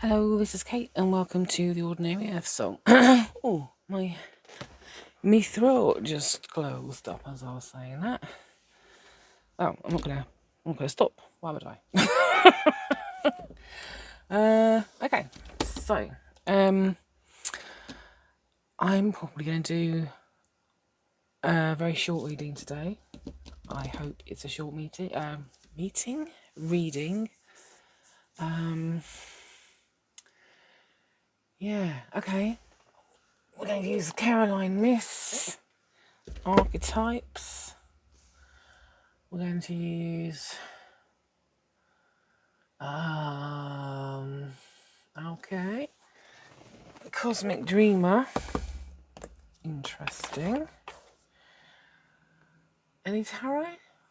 Hello, this is Kate, and welcome to the Ordinary Earth Song. Oh, me throat just closed up as I was saying that. Oh, I'm not gonna stop. Why would I? Okay. So, I'm probably gonna do a very short reading today. I hope it's a short reading. Yeah. Okay. We're going to use Caroline Myth's archetypes. We're going to use okay, Cosmic Dreamer. Interesting. Any tarot?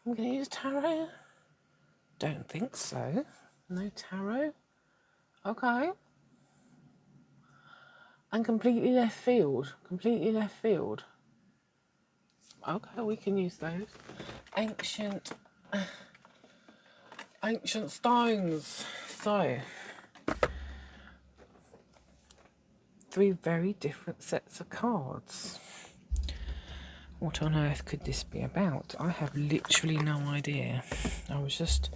I'm going to use tarot. Don't think so. No tarot. Okay. And completely left field. Okay, we can use those. Ancient stones. So, 3 very different sets of cards. What on earth could this be about? I have literally no idea. I was just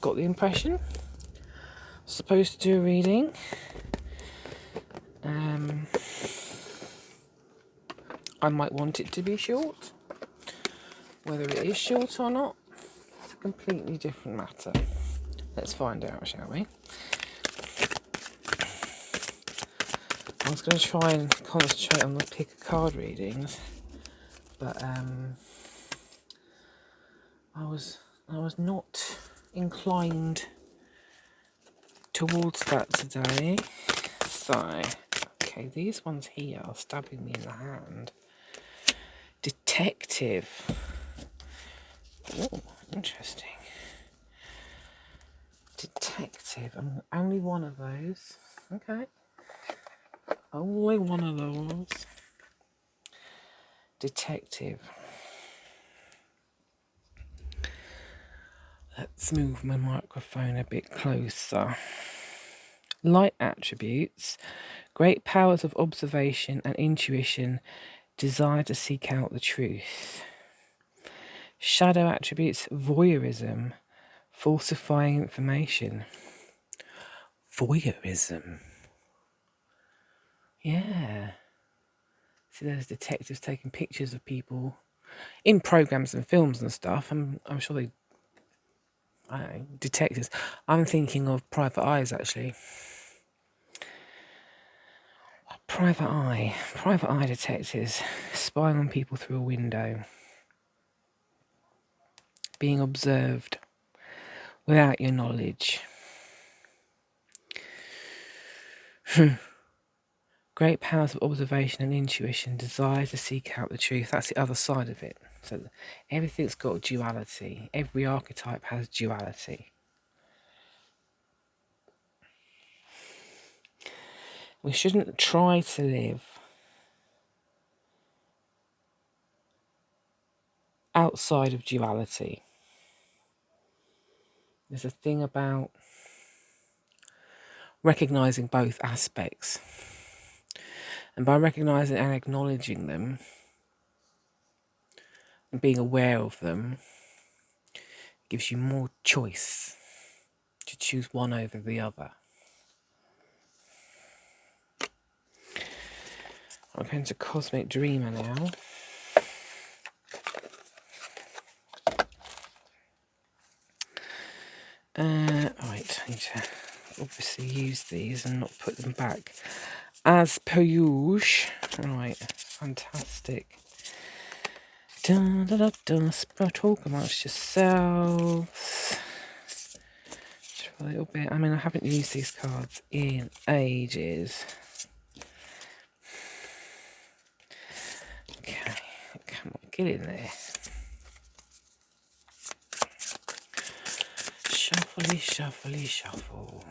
got the impression. Supposed to do a reading. I might want it to be short. Whether it is short or not, it's a completely different matter. Let's find out, shall we? I was going to try and concentrate on the pick a card readings, but I was not inclined towards that today. So, okay, these ones here are stabbing me in the hand. Detective. Oh, interesting. Detective. Only one of those. Okay. Only one of those. Detective. Let's move my microphone a bit closer. Light attributes, great powers of observation and intuition, desire to seek out the truth. Shadow attributes, voyeurism, falsifying information. Voyeurism. Yeah. See, there's detectives taking pictures of people in programs and films and stuff. I'm sure they. I don't know, detectives. I'm thinking of Private Eyes, actually. Private eye detectives spying on people through a window, being observed without your knowledge. Great powers of observation and intuition, desire to seek out the truth. That's the other side of it. So everything's got duality. Every archetype has duality. We shouldn't try to live outside of duality. There's a thing about recognizing both aspects. And by recognizing and acknowledging them, and being aware of them, gives you more choice to choose one over the other. I'm going to Cosmic Dreamer now. Right, I need to obviously use these and not put them back as per usual. Right, fantastic. Dun, dun, dun, dun. Talk amongst yourselves. Just for a little bit. I mean, I haven't used these cards in ages. Okay, come on, get in there. Shuffly, shuffly, shuffle.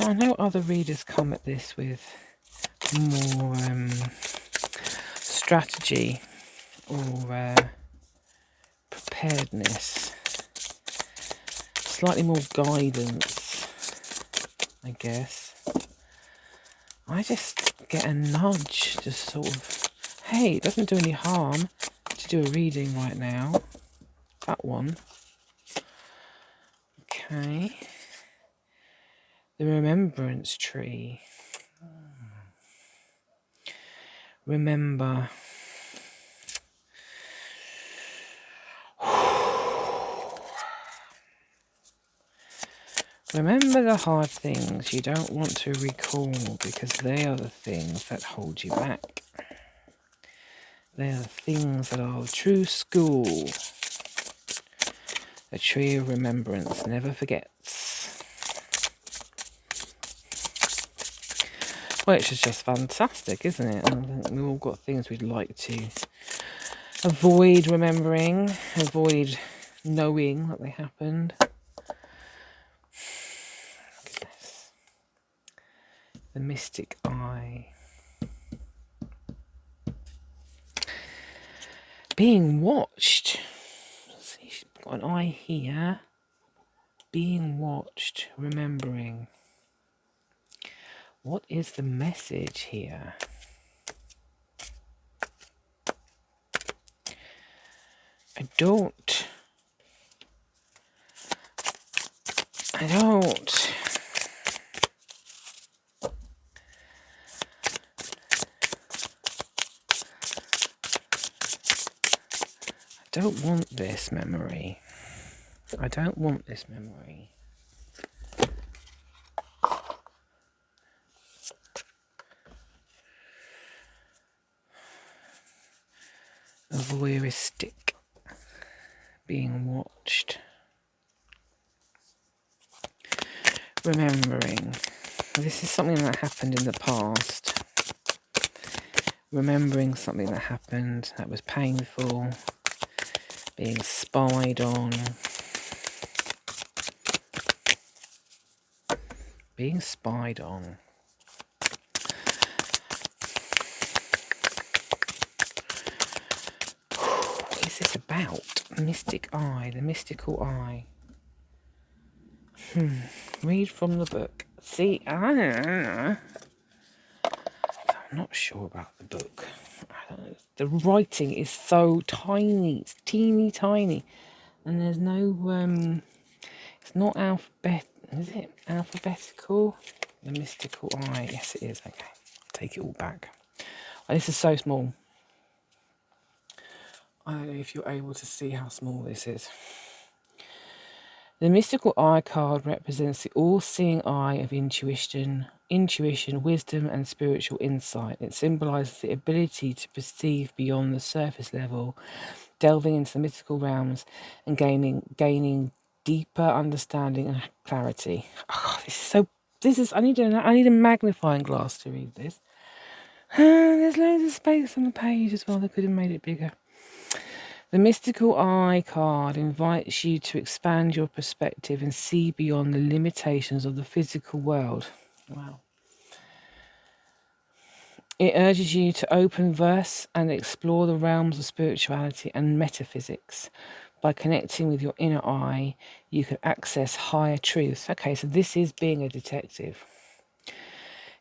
I know other readers come at this with more strategy or preparedness, slightly more guidance, I guess. I just get a nudge, just sort of, hey, it doesn't do any harm to do a reading right now. That one. Okay. The remembrance tree. Remember. Remember the hard things you don't want to recall, because they are the things that hold you back. They are the things that are true school. The tree of remembrance never forgets. Which is just fantastic, isn't it? I think we've all got things we'd like to avoid remembering, avoid knowing that they happened. Goodness. The mystic eye. Being watched. See, she's got an eye here. Being watched, remembering. What is the message here? I don't want this memory. I don't want this memory. A voyeuristic, being watched. Remembering. This is something that happened in the past. Remembering something that happened that was painful. Being spied on. Being spied on. What is this about? The mystic eye, the mystical eye. Read from the book. See, I'm not sure about the book. The writing is so tiny. It's teeny tiny. And there's no, it's not is it alphabetical? The mystical eye. Yes, it is. Okay, take it all back. Oh, this is so small. I don't know if you're able to see how small this is. The mystical eye card represents the all-seeing eye of intuition, wisdom, and spiritual insight. It symbolizes the ability to perceive beyond the surface level, delving into the mystical realms and gaining deeper understanding and clarity. Oh, I need a magnifying glass to read this. There's loads of space on the page as well. They could have made it bigger. The mystical eye card invites you to expand your perspective and see beyond the limitations of the physical world. Wow. It urges you to open verse and explore the realms of spirituality and metaphysics. By connecting with your inner eye, you can access higher truths. Okay, so this is being a detective.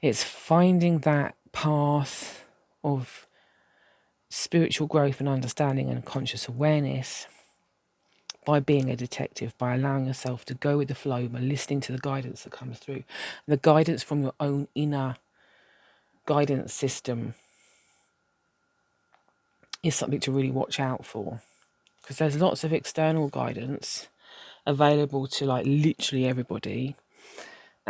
It's finding that path of spiritual growth and understanding and conscious awareness by being a detective, by allowing yourself to go with the flow, by listening to the guidance that comes through. The guidance from your own inner guidance system is something to really watch out for, because there's lots of external guidance available to like literally everybody.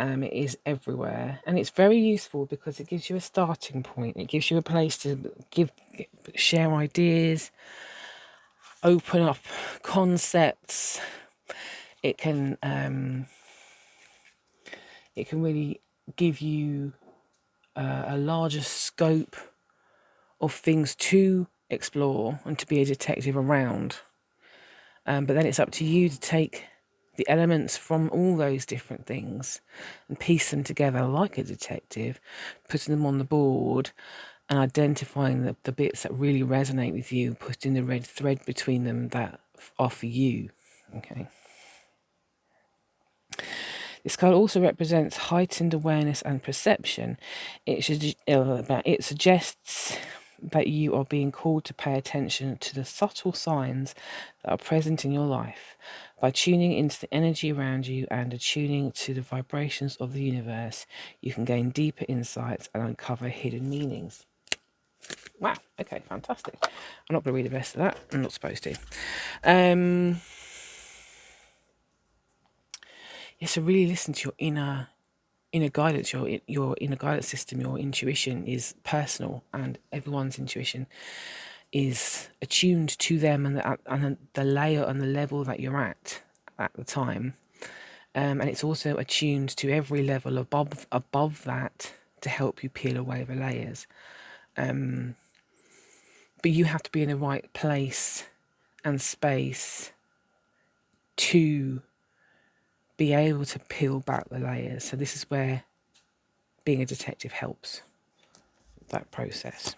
It is everywhere, and it's very useful because it gives you a starting point. It gives you a place to share ideas, open up concepts. It can really give you a larger scope of things to explore and to be a detective around. But then it's up to you to take the elements from all those different things and piece them together like a detective, putting them on the board and identifying the bits that really resonate with you, putting the red thread between them that are for you. Okay. This card also represents heightened awareness and perception. It suggests that you are being called to pay attention to the subtle signs that are present in your life. By tuning into the energy around you and attuning to the vibrations of the universe, you can gain deeper insights and uncover hidden meanings. Wow, okay, fantastic. I'm not going to read the rest of that. I'm not supposed to. So really listen to your inner guidance. Your inner guidance system, your intuition is personal, and everyone's intuition is attuned to them and the layer and the level that you're at the time. And it's also attuned to every level above that to help you peel away the layers. But you have to be in the right place and space to be able to peel back the layers. So this is where being a detective helps that process.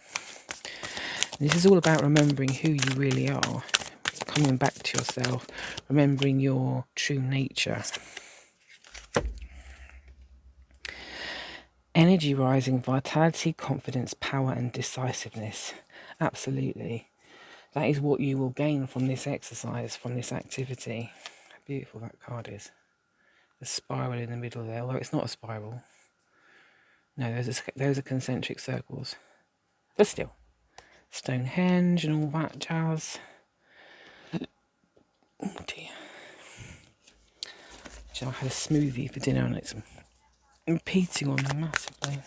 And this is all about remembering who you really are, coming back to yourself, remembering your true nature. Energy rising, vitality, confidence, power and decisiveness. Absolutely. That is what you will gain from this exercise, from this activity. How beautiful that card is. The spiral in the middle there, although it's not a spiral. No, those are concentric circles. But still, Stonehenge and all that jazz. Oh dear. I had a smoothie for dinner and it's repeating on me massively.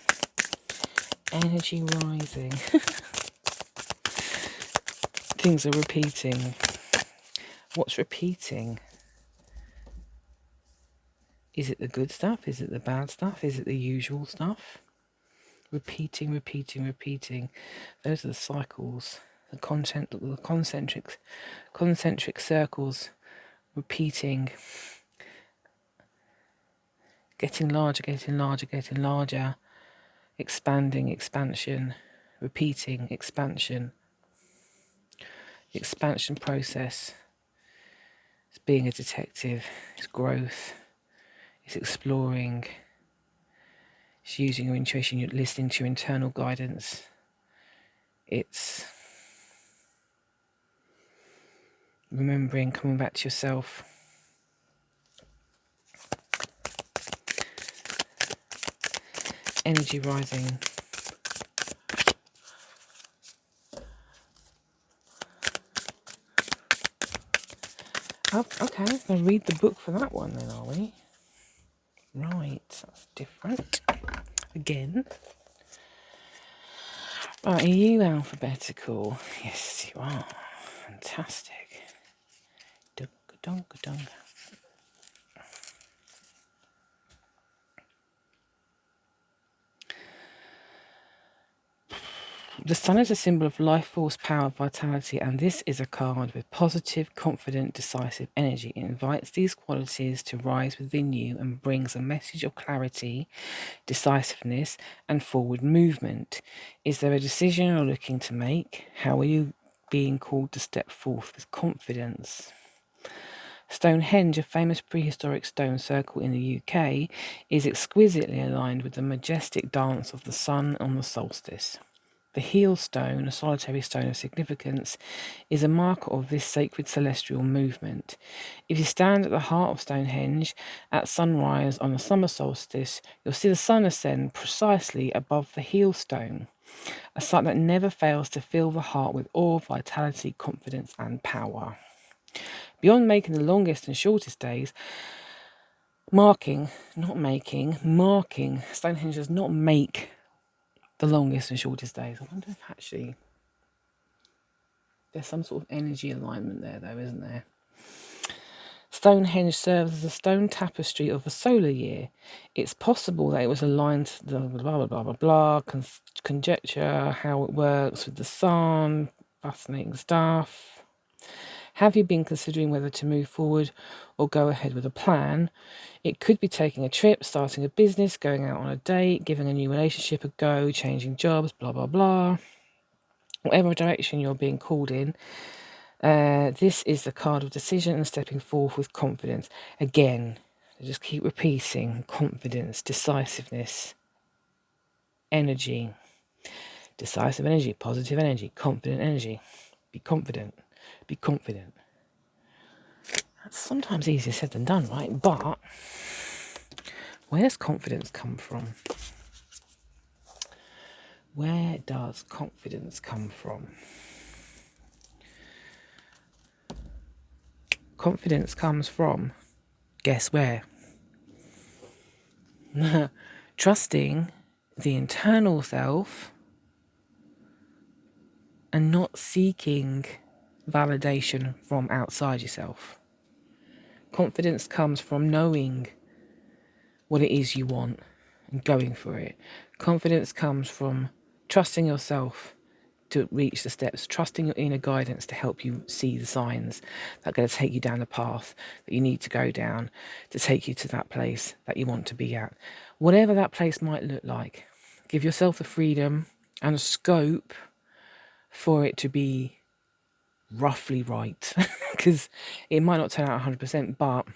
Energy rising. Things are repeating. What's repeating? Is it the good stuff? Is it the bad stuff? Is it the usual stuff? Repeating. Those are the cycles. The concentric circles repeating. Getting larger. Expanding, expansion. Repeating, expansion. The expansion process. It's being a detective. It's growth. It's exploring. It's using your intuition. You're listening to your internal guidance. It's remembering, coming back to yourself. Energy rising. Oh, okay, let's read the book for that one then, are we? Right, that's different. Again. Right, are you alphabetical? Yes, you are. Fantastic. Dunka. The sun is a symbol of life force, power, vitality, and this is a card with positive, confident, decisive energy. It invites these qualities to rise within you and brings a message of clarity, decisiveness, and forward movement. Is there a decision you're looking to make? How are you being called to step forth with confidence? Stonehenge, a famous prehistoric stone circle in the UK, is exquisitely aligned with the majestic dance of the sun on the solstice. The heel stone, a solitary stone of significance, is a marker of this sacred celestial movement. If you stand at the heart of Stonehenge at sunrise on the summer solstice, you'll see the sun ascend precisely above the heel stone, a sight that never fails to fill the heart with awe, vitality, confidence, and power. Beyond making the longest and shortest days, marking, Stonehenge does not make the longest and shortest days. I wonder if actually there's some sort of energy alignment there, though, isn't there? Stonehenge serves as a stone tapestry of a solar year. It's possible that it was aligned to the blah, conjecture how it works with the sun, fascinating stuff. Have you been considering whether to move forward or go ahead with a plan? It could be taking a trip, starting a business, going out on a date, giving a new relationship a go, changing jobs, blah, blah, blah. Whatever direction you're being called in, this is the card of decision and stepping forth with confidence. Again, I just keep repeating: confidence, decisiveness, energy, decisive energy, positive energy, confident energy. Be confident, be confident. That's sometimes easier said than done, right? But where does confidence come from? Where does confidence come from? Confidence comes from, guess where? Trusting the internal self and not seeking validation from outside yourself. Confidence comes from knowing what it is you want and going for it. Confidence comes from trusting yourself to reach the steps, trusting your inner guidance to help you see the signs that are going to take you down the path that you need to go down to take you to that place that you want to be at. Whatever that place might look like, give yourself the freedom and scope for it to be roughly right, because it might not turn out 100%, but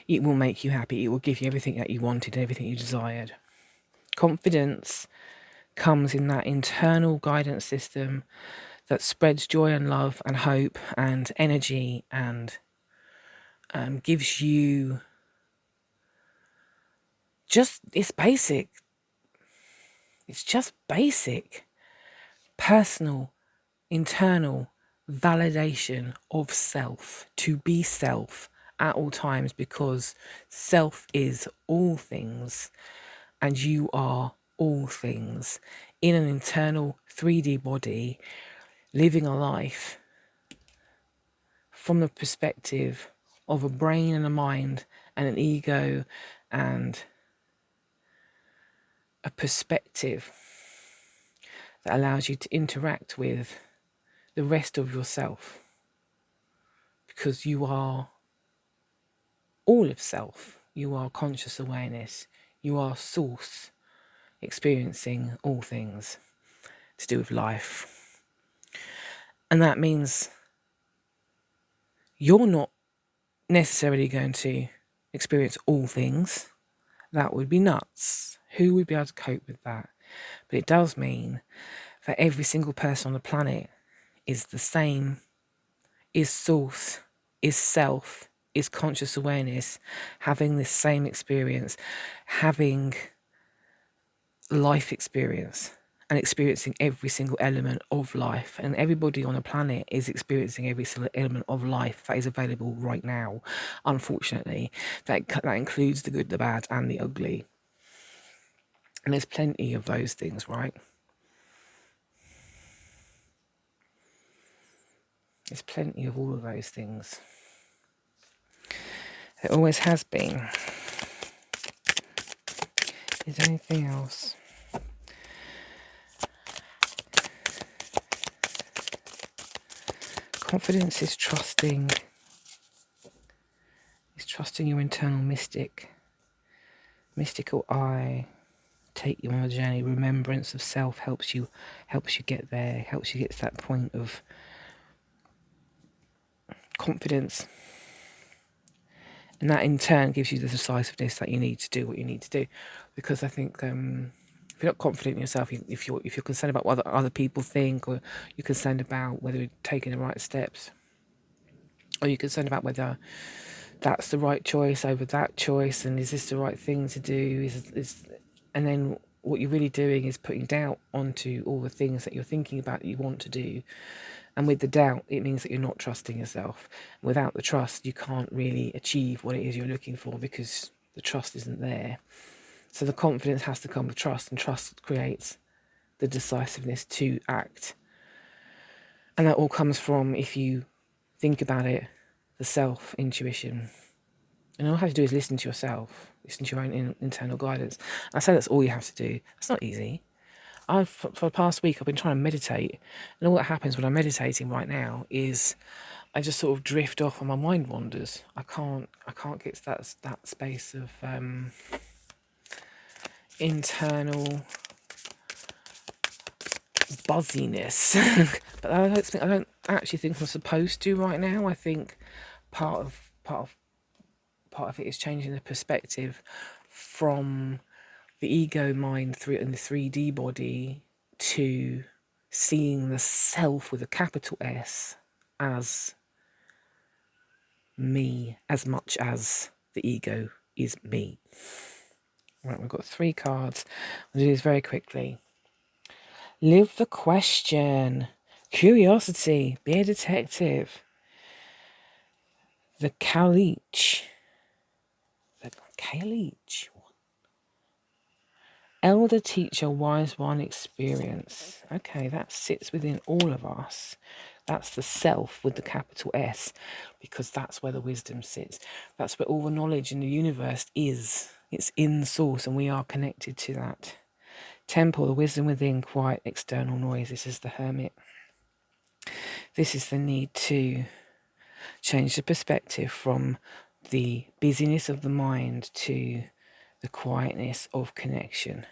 it will make you happy. It will give you everything that you wanted, everything you desired. Confidence comes in that internal guidance system that spreads joy and love and hope and energy and gives you just, it's just basic personal internal validation of self, to be self at all times, because self is all things and you are all things in an internal 3D body, living a life from the perspective of a brain and a mind and an ego and a perspective that allows you to interact with the rest of yourself, because you are all of self. You are conscious awareness. You are source, experiencing all things to do with life. And that means you're not necessarily going to experience all things. That would be nuts. Who would be able to cope with that? But it does mean that every single person on the planet is the same, is source, is self, is conscious awareness, having this same experience, having life experience and experiencing every single element of life. And everybody on the planet is experiencing every single element of life that is available right now. Unfortunately, that includes the good, the bad, and the ugly. And there's plenty of those things, right? There's plenty of all of those things. There always has been. Is there anything else? Confidence is trusting your internal mystical eye. Take you on a journey. Remembrance of self helps you get there, helps you get to that point of confidence. And that in turn gives you the decisiveness that you need to do what you need to do. Because I think if you're not confident in yourself, if you're concerned about what other people think, or you're concerned about whether you're taking the right steps, or you're concerned about whether that's the right choice over that choice, and is this the right thing to do, and then what you're really doing is putting doubt onto all the things that you're thinking about that you want to do. And with the doubt, it means that you're not trusting yourself. Without the trust, you can't really achieve what it is you're looking for, because the trust isn't there. So the confidence has to come with trust, and trust creates the decisiveness to act. And that all comes from, if you think about it, the self-intuition. And all you have to do is listen to yourself, listen to your own internal guidance. I say that's all you have to do. It's not easy. For the past week I've been trying to meditate, and all that happens when I'm meditating right now is I just sort of drift off and my mind wanders. I can't get to that space of internal buzziness. But I don't actually think I'm supposed to right now. I think part of it is changing the perspective from the ego mind through in the 3D body to seeing the self with a capital S as me as much as the ego is me. Right, we've got 3 cards. I'll do this very quickly. Live the question. Curiosity. Be a detective. The Kalich. The Kalich. Elder teacher, wise one, experience. Okay, that sits within all of us. That's the self with the capital S, because that's where the wisdom sits. That's where all the knowledge in the universe is. It's in the source, and we are connected to that. Temple, the wisdom within, quiet external noise. This is the hermit. This is the need to change the perspective from the busyness of the mind to the quietness of connection.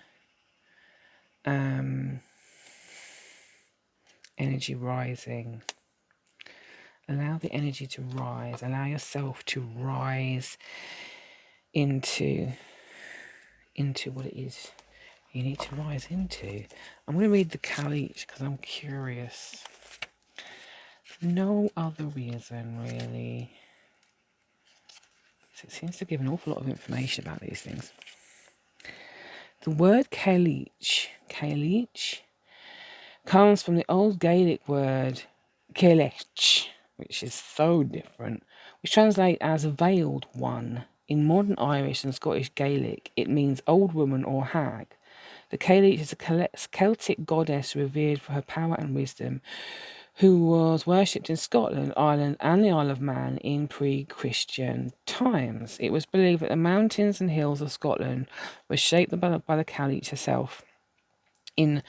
Energy rising. Allow the energy to rise. Allow yourself to rise into what it is you need to rise into. I'm going to read the Kalich because I'm curious. No other reason, really. It seems to give an awful lot of information about these things. The word Kalich comes from the old Gaelic word Kelech, which is so different, which translates as a veiled one. In modern Irish and Scottish Gaelic, it means old woman or hag. The Kalich is a Celtic goddess revered for her power and wisdom, who was worshipped in Scotland, Ireland, and the Isle of Man in pre-Christian times. It was believed that the mountains and hills of Scotland were shaped by the Kalich herself in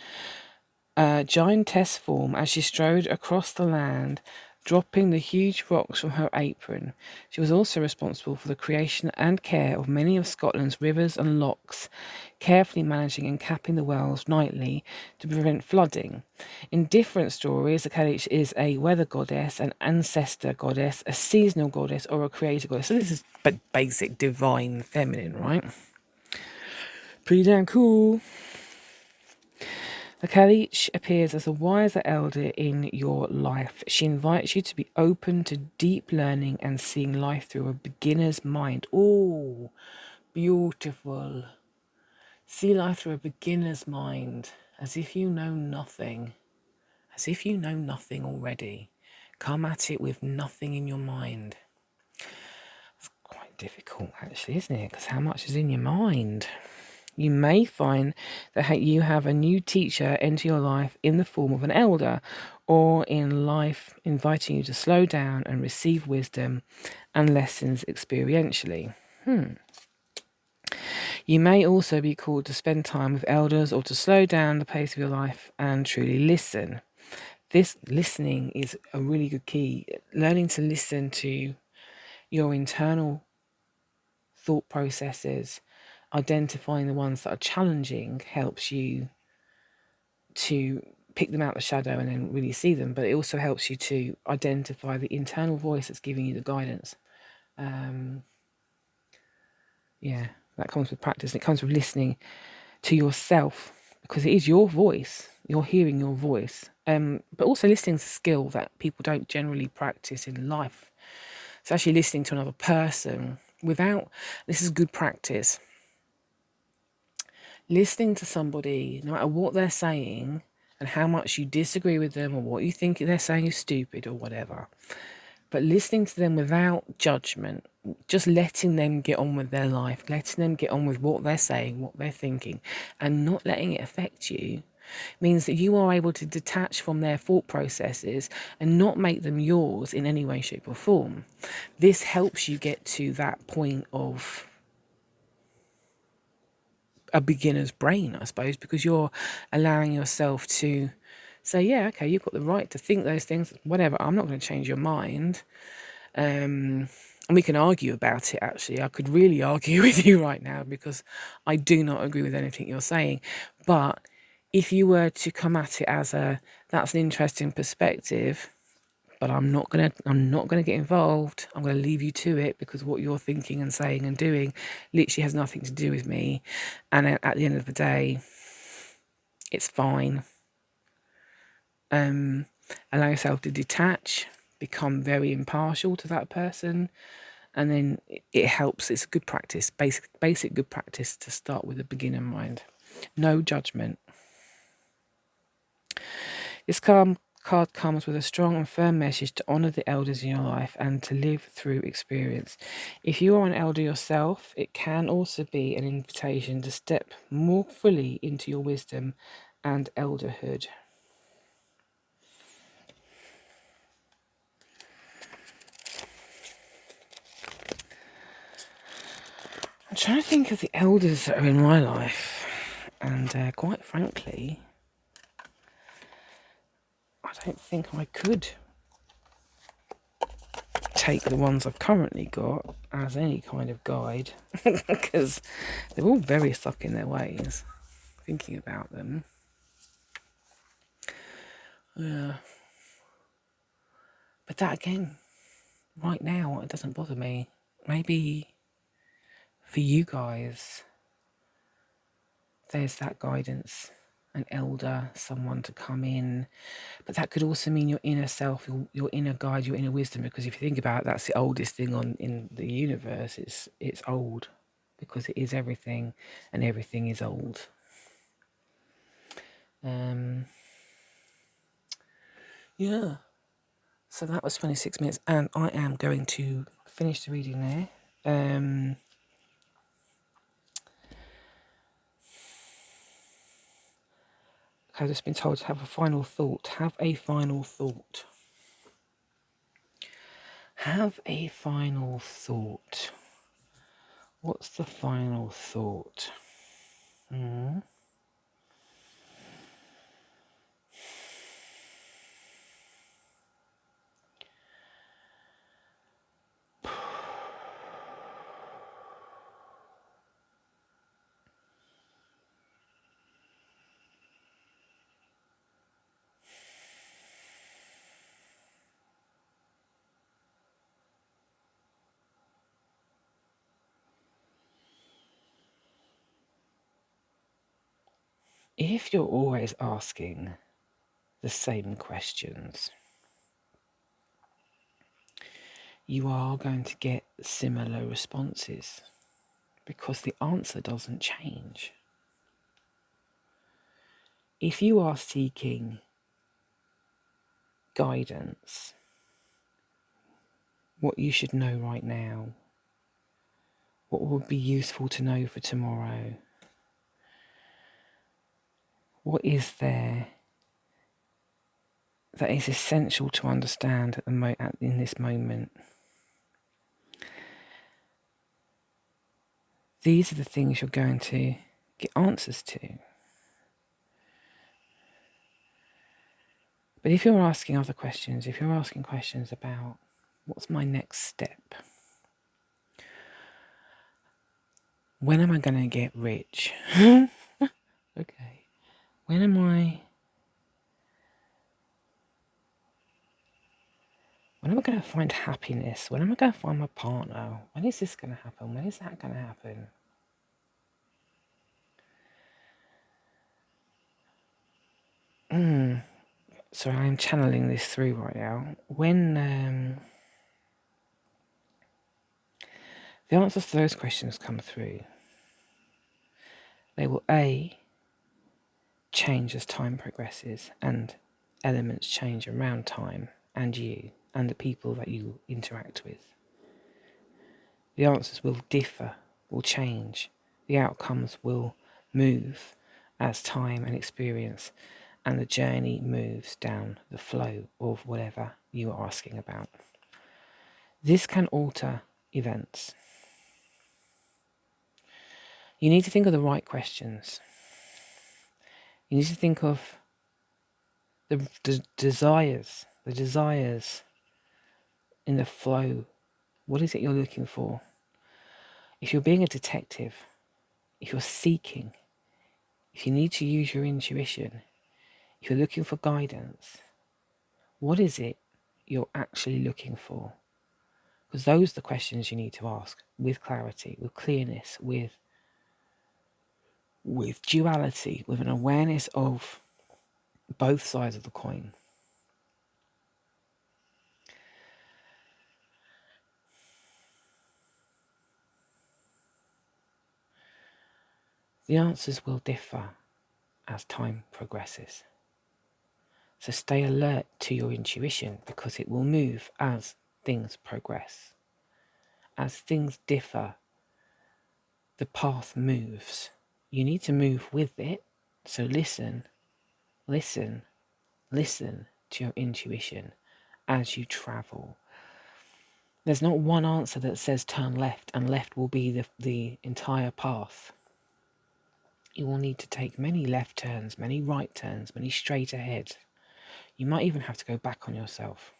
giantess form as she strode across the land, dropping the huge rocks from her apron. She was also responsible for the creation and care of many of Scotland's rivers and lochs, carefully managing and capping the wells nightly to prevent flooding. In different stories, the Kalich is a weather goddess, an ancestor goddess, a seasonal goddess, or a creator goddess. So this is basic divine feminine, right? Pretty damn cool. The Kalich appears as a wiser elder in your life. She invites you to be open to deep learning and seeing life through a beginner's mind. Oh, beautiful. See life through a beginner's mind, as if you know nothing. As if you know nothing already. Come at it with nothing in your mind. It's quite difficult, actually, isn't it? Because how much is in your mind? You may find that you have a new teacher enter your life in the form of an elder, or in life inviting you to slow down and receive wisdom and lessons experientially. You may also be called to spend time with elders or to slow down the pace of your life and truly listen. This listening is a really good key. Learning to listen to your internal thought processes, identifying the ones that are challenging, helps you to pick them out of the shadow and then really see them. But it also helps you to identify the internal voice that's giving you the guidance. That comes with practice. And it comes with listening to yourself, because it is your voice. You're hearing your voice. But also listening is a skill that people don't generally practice in life. It's actually listening to another person this is good practice. Listening to somebody, no matter what they're saying and how much you disagree with them or what you think they're saying is stupid or whatever, but listening to them without judgment, just letting them get on with their life, letting them get on with what they're saying, what they're thinking, and not letting it affect you, means that you are able to detach from their thought processes and not make them yours in any way, shape, or form. This helps you get to that point of a beginner's brain, I suppose, because you're allowing yourself to say, yeah, okay, you've got the right to think those things, whatever. I'm not going to change your mind. And we can argue about it, actually. I could really argue with you right now because I do not agree with anything you're saying. But if you were to come at it as that's an interesting perspective, but I'm not gonna get involved. I'm gonna leave you to it because what you're thinking and saying and doing literally has nothing to do with me. And at the end of the day, it's fine. Allow yourself to detach, become very impartial to that person, and then it helps. It's a good practice, basic good practice to start with a beginner mind. No judgment. This card comes with a strong and firm message to honour the elders in your life and to live through experience. If you are an elder yourself, it can also be an invitation to step more fully into your wisdom and elderhood. I'm trying to think of the elders that are in my life, and quite frankly, I don't think I could take the ones I've currently got as any kind of guide because they're all very stuck in their ways. Thinking about them, yeah. But that again, right now, it doesn't bother me. Maybe for you guys, there's that guidance, an elder, someone to come in. But that could also mean your inner self, your inner guide, your inner wisdom. Because if you think about it, that's the oldest thing in the universe. It's old because it is everything, and everything is old. Yeah. So that was 26 minutes, and I am going to finish the reading there. I've just been told to have a final thought. Have a final thought. Have a final thought. What's the final thought? If you're always asking the same questions, you are going to get similar responses because the answer doesn't change. If you are seeking guidance, what you should know right now, what would be useful to know for tomorrow, what is there that is essential to understand in this moment. These are the things you're going to get answers to. But if you're asking other questions, if you're asking questions about what's my next step, when am I going to get rich? Okay. When am I going to find happiness? When am I going to find my partner? When is this going to happen? When is that going to happen? So I'm channeling this through right now. When the answers to those questions come through, they will change as time progresses and elements change around time and you and the people that you interact with. The answers will differ, will change. The outcomes will move as time and experience and the journey moves down the flow of whatever you are asking about. This can alter events. You need to think of the right questions. You need to think of the desires in the flow. What is it you're looking for? If you're being a detective, if you're seeking, if you need to use your intuition, if you're looking for guidance, what is it you're actually looking for? Because those are the questions you need to ask with clarity, with clearness, with duality, with an awareness of both sides of the coin. The answers will differ as time progresses. So stay alert to your intuition, because it will move as things progress. As things differ, the path moves. You need to move with it. So listen to your intuition as you travel. There's not one answer that says turn left and left will be the entire path. You will need to take many left turns, many right turns, many straight ahead. You might even have to go back on yourself.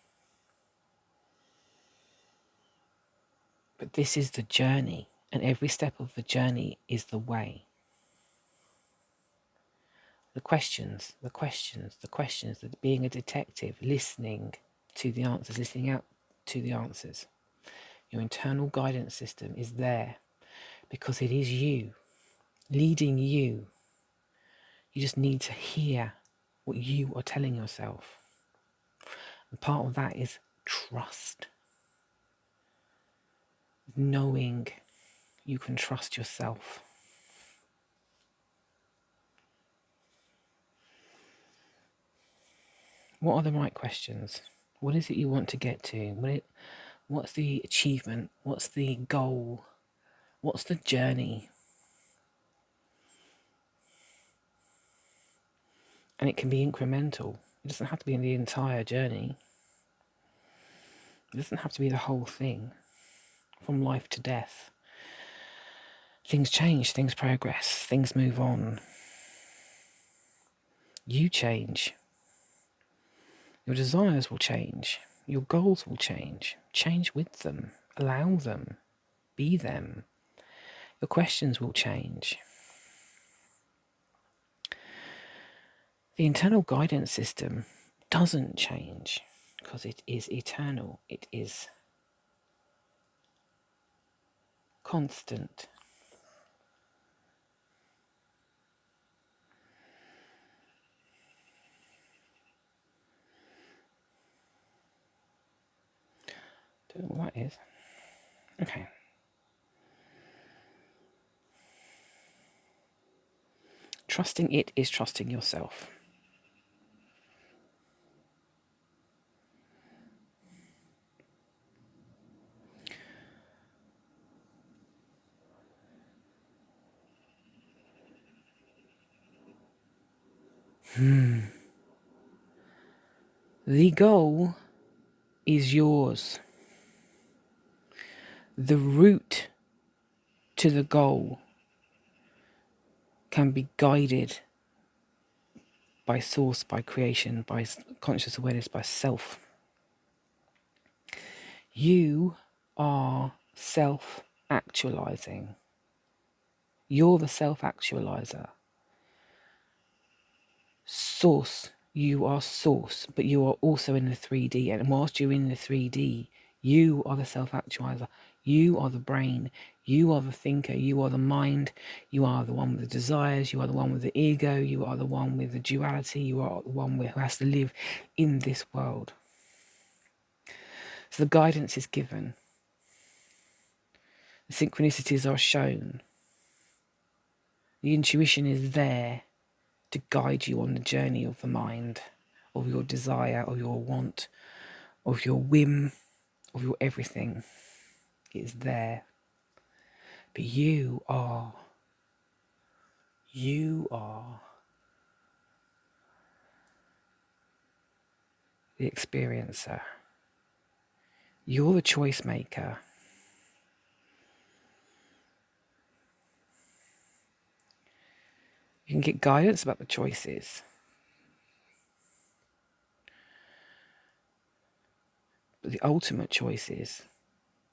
But this is the journey, and every step of the journey is the way. The questions, that being a detective, listening to the answers, listening out to the answers. Your internal guidance system is there because it is you, leading you. You just need to hear what you are telling yourself. And part of that is trust. Knowing you can trust yourself. What are the right questions? What is it you want to get to? What's the achievement? What's the goal? What's the journey? And it can be incremental. It doesn't have to be in the entire journey. It doesn't have to be the whole thing. From life to death. Things change, things progress, things move on. You change. Your desires will change. Your goals will change. Change with them. Allow them. Be them. Your questions will change. The internal guidance system doesn't change because it is eternal. It is constant. Don't know what that is. Okay. Trusting it is trusting yourself. The goal is yours. The route to the goal can be guided by source, by creation, by conscious awareness, by self. You are self-actualizing. You're the self-actualizer. Source, you are source, but you are also in the 3D. And whilst you're in the 3D, you are the self-actualizer. You are the brain. You are the thinker. You are the mind. You are the one with the desires. You are the one with the ego. You are the one with the duality. You are the one who has to live in this world. So the guidance is given. The synchronicities are shown. The intuition is there to guide you on the journey of the mind, of your desire, of your want, of your whim, of your everything. It is there. But you are the experiencer. You're the choice maker. You can get guidance about the choices. But the ultimate choice is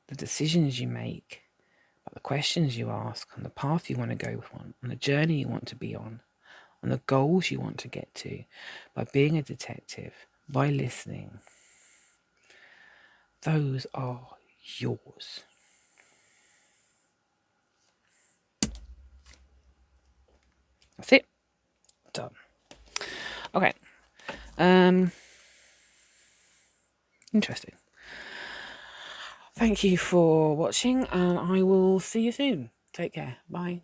the decisions you make, about the questions you ask, on the path you want to go on the journey you want to be on the goals you want to get to, by being a detective, by listening. Those are yours. That's it. Done. Okay. Interesting. Thank you for watching, and I will see you soon. Take care. Bye.